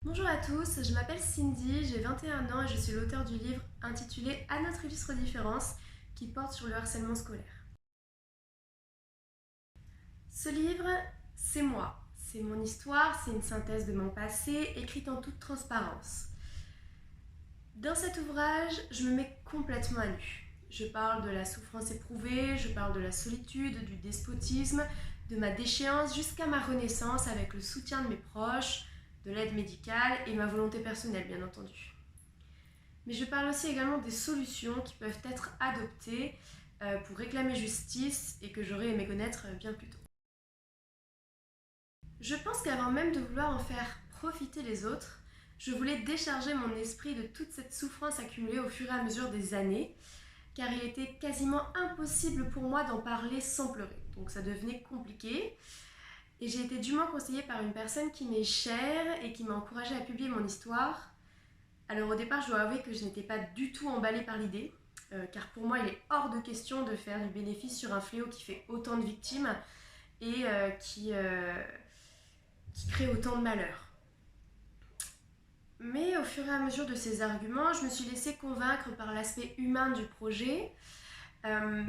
Bonjour à tous, je m'appelle Cindy, j'ai 21 ans et je suis l'auteur du livre intitulé À notre illustre différence qui porte sur le harcèlement scolaire. Ce livre, c'est moi, c'est mon histoire, c'est une synthèse de mon passé écrite en toute transparence. Dans cet ouvrage, je me mets complètement à nu. Je parle de la souffrance éprouvée, je parle de la solitude, du despotisme, de ma déchéance jusqu'à ma renaissance avec le soutien de mes proches, de l'aide médicale et ma volonté personnelle bien entendu. Mais je parle aussi également des solutions qui peuvent être adoptées pour réclamer justice et que j'aurais aimé connaître bien plus tôt. Je pense qu'avant même de vouloir en faire profiter les autres, je voulais décharger mon esprit de toute cette souffrance accumulée au fur et à mesure des années, car il était quasiment impossible pour moi d'en parler sans pleurer. Donc ça devenait compliqué. Et j'ai été dûment conseillée par une personne qui m'est chère et qui m'a encouragée à publier mon histoire. Alors au départ, je dois avouer que je n'étais pas du tout emballée par l'idée, car pour moi, il est hors de question de faire du bénéfice sur un fléau qui fait autant de victimes et qui crée autant de malheur. Mais au fur et à mesure de ces arguments, je me suis laissée convaincre par l'aspect humain du projet euh,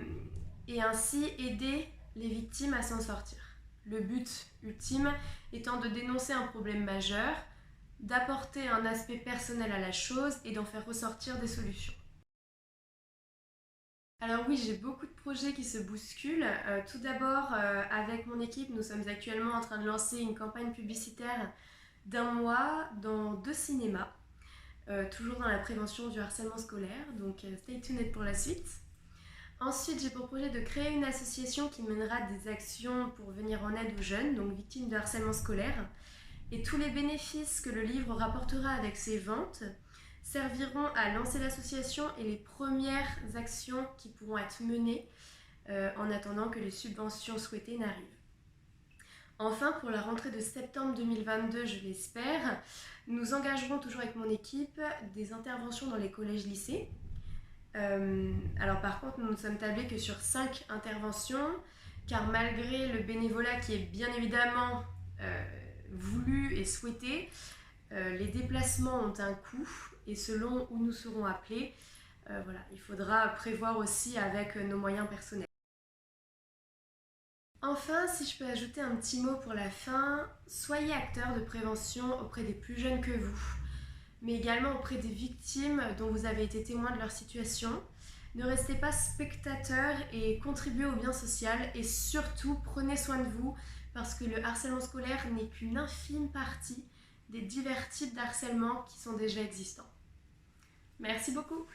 et ainsi aider les victimes à s'en sortir. Le but ultime étant de dénoncer un problème majeur, d'apporter un aspect personnel à la chose et d'en faire ressortir des solutions. Alors oui, j'ai beaucoup de projets qui se bousculent. Tout d'abord, avec mon équipe, nous sommes actuellement en train de lancer une campagne publicitaire d'un mois dans 2 cinémas, toujours dans la prévention du harcèlement scolaire, donc stay tuned pour la suite. Ensuite, j'ai pour projet de créer une association qui mènera des actions pour venir en aide aux jeunes, donc victimes de harcèlement scolaire. Et tous les bénéfices que le livre rapportera avec ses ventes serviront à lancer l'association et les premières actions qui pourront être menées en attendant que les subventions souhaitées n'arrivent. Enfin, pour la rentrée de septembre 2022, je l'espère, nous engagerons toujours avec mon équipe des interventions dans les collèges-lycées. Alors par contre, nous ne sommes tablés que sur 5 interventions, car malgré le bénévolat qui est bien évidemment voulu et souhaité, les déplacements ont un coût et selon où nous serons appelés, voilà, il faudra prévoir aussi avec nos moyens personnels. Enfin, si je peux ajouter un petit mot pour la fin, soyez acteurs de prévention auprès des plus jeunes que vous, mais également auprès des victimes dont vous avez été témoin de leur situation. Ne restez pas spectateurs et contribuez au bien social et surtout prenez soin de vous parce que le harcèlement scolaire n'est qu'une infime partie des divers types d'harcèlement qui sont déjà existants. Merci beaucoup.